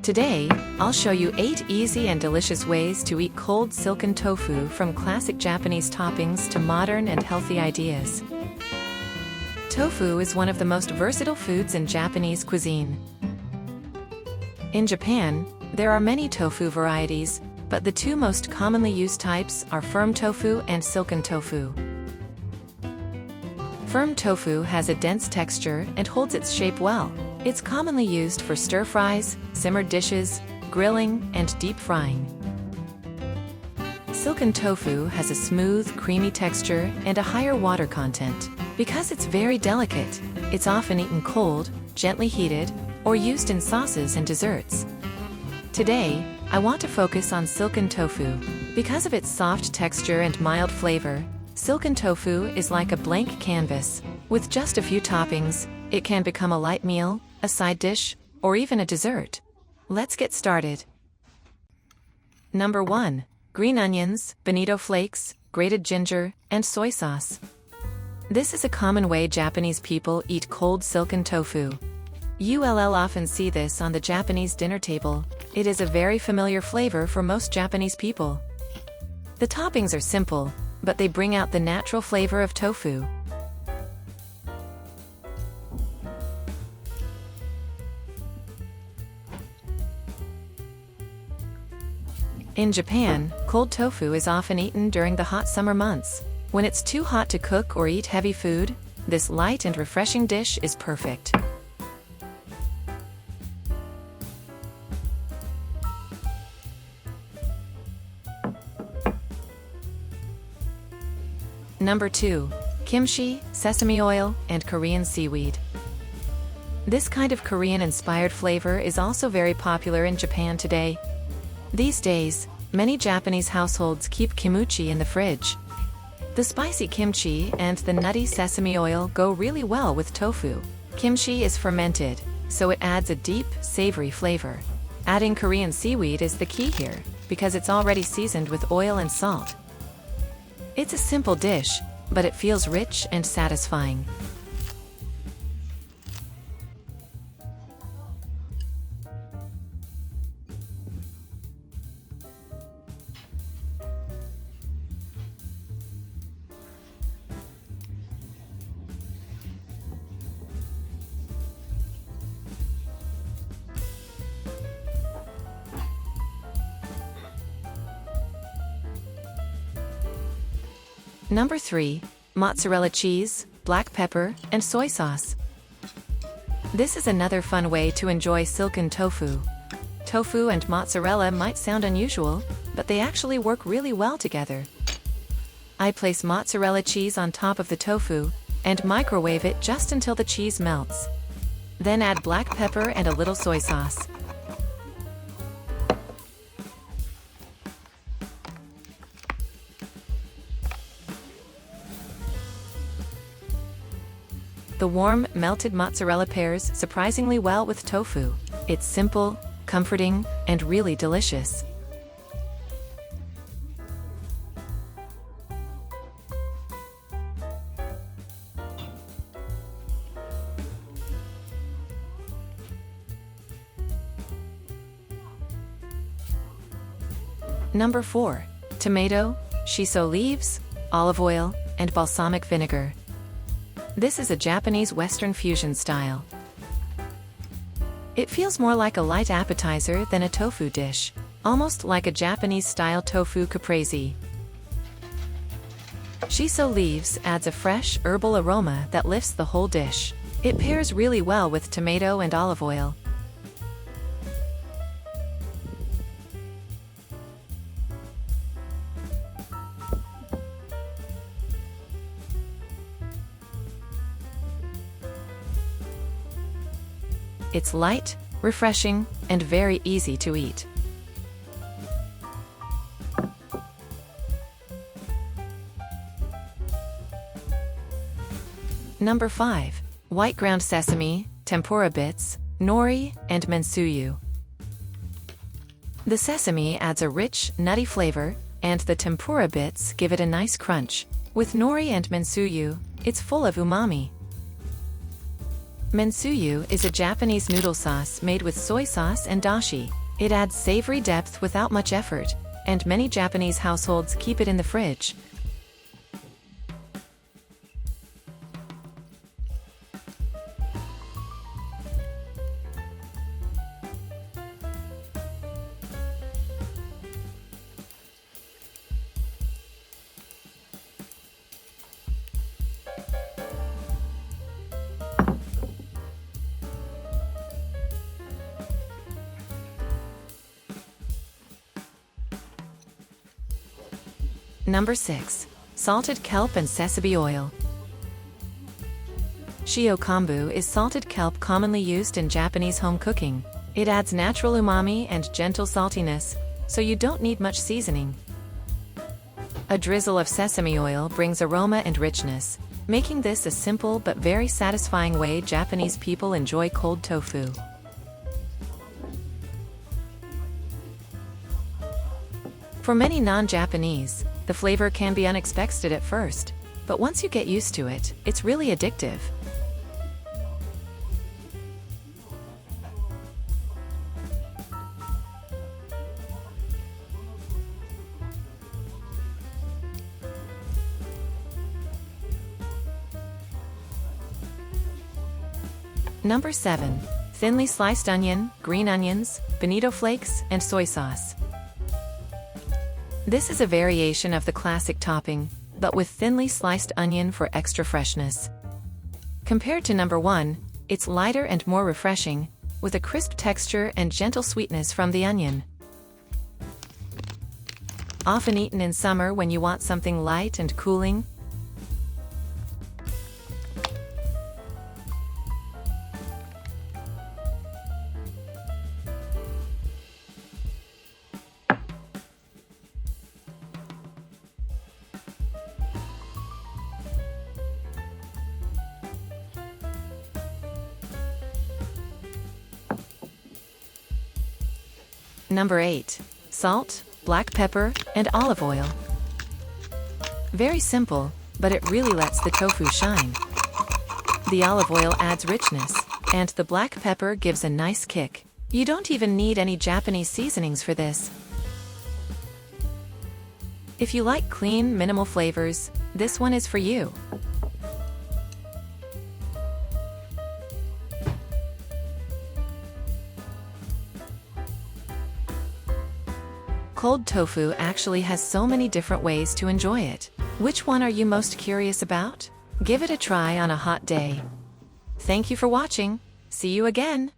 Today, I'll show you 8 easy and delicious ways to eat cold silken tofu, from classic Japanese toppings to modern and healthy ideas. Tofu is one of the most versatile foods in Japanese cuisine. In Japan, there are many tofu varieties, but the two most commonly used types are firm tofu and silken tofu. Firm tofu has a dense texture and holds its shape well. It's commonly used for stir-fries, simmered dishes, grilling, and deep frying. Silken tofu has a smooth, creamy texture and a higher water content. Because it's very delicate, it's often eaten cold, gently heated, or used in sauces and desserts. Today, I want to focus on silken tofu. Because of its soft texture and mild flavor, silken tofu is like a blank canvas. With just a few toppings, it can become a light meal, a side dish, or even a dessert. Let's get started. Number 1. Green onions, bonito flakes, grated ginger, and soy sauce. This is a common way Japanese people eat cold silken tofu. You'll often see this on the Japanese dinner table. It is a very familiar flavor for most Japanese people. The toppings are simple, but they bring out the natural flavor of tofu. In Japan, cold tofu is often eaten during the hot summer months. When it's too hot to cook or eat heavy food, this light and refreshing dish is perfect. Number 2. Kimchi, sesame oil, and Korean seaweed. This kind of Korean-inspired flavor is also very popular in Japan today. These days, many Japanese households keep kimchi in the fridge. The spicy kimchi and the nutty sesame oil go really well with tofu. Kimchi is fermented, so it adds a deep, savory flavor. Adding Korean seaweed is the key here, because it's already seasoned with oil and salt. It's a simple dish, but it feels rich and satisfying. Number 3. Mozzarella cheese, black pepper, and soy sauce. This is another fun way to enjoy silken tofu. Tofu and mozzarella might sound unusual, but they actually work really well together. I place mozzarella cheese on top of the tofu and microwave it just until the cheese melts. Then add black pepper and a little soy sauce. The warm, melted mozzarella pairs surprisingly well with tofu. It's simple, comforting, and really delicious. Number 4. Tomato, shiso leaves, olive oil, and balsamic vinegar. This is a Japanese Western fusion style. It feels more like a light appetizer than a tofu dish, almost like a Japanese-style tofu caprese. Shiso leaves adds a fresh, herbal aroma that lifts the whole dish. It pairs really well with tomato and olive oil. It's light, refreshing, and very easy to eat. Number 5. White ground sesame, tempura bits, nori, and mensuyu. The sesame adds a rich, nutty flavor, and the tempura bits give it a nice crunch. With nori and mensuyu, it's full of umami. Mensuyu is a Japanese noodle sauce made with soy sauce and dashi. It adds savory depth without much effort, and many Japanese households keep it in the fridge. Number 6. Salted kelp and sesame oil. Shio kombu is salted kelp commonly used in Japanese home cooking. It adds natural umami and gentle saltiness, so you don't need much seasoning. A drizzle of sesame oil brings aroma and richness, making this a simple but very satisfying way Japanese people enjoy cold tofu. For many non-Japanese, the flavor can be unexpected at first, but once you get used to it, it's really addictive. Number 7. Thinly sliced onion, green onions, bonito flakes, and soy sauce. This is a variation of the classic topping, but with thinly sliced onion for extra freshness. Compared to number 1, it's lighter and more refreshing, with a crisp texture and gentle sweetness from the onion. Often eaten in summer when you want something light and cooling. Number 8. Salt, black pepper, and olive oil. Very simple, but it really lets the tofu shine. The olive oil adds richness, and the black pepper gives a nice kick. You don't even need any Japanese seasonings for this. If you like clean, minimal flavors, this one is for you. Cold tofu actually has so many different ways to enjoy it. Which one are you most curious about? Give it a try on a hot day. Thank you for watching. See you again.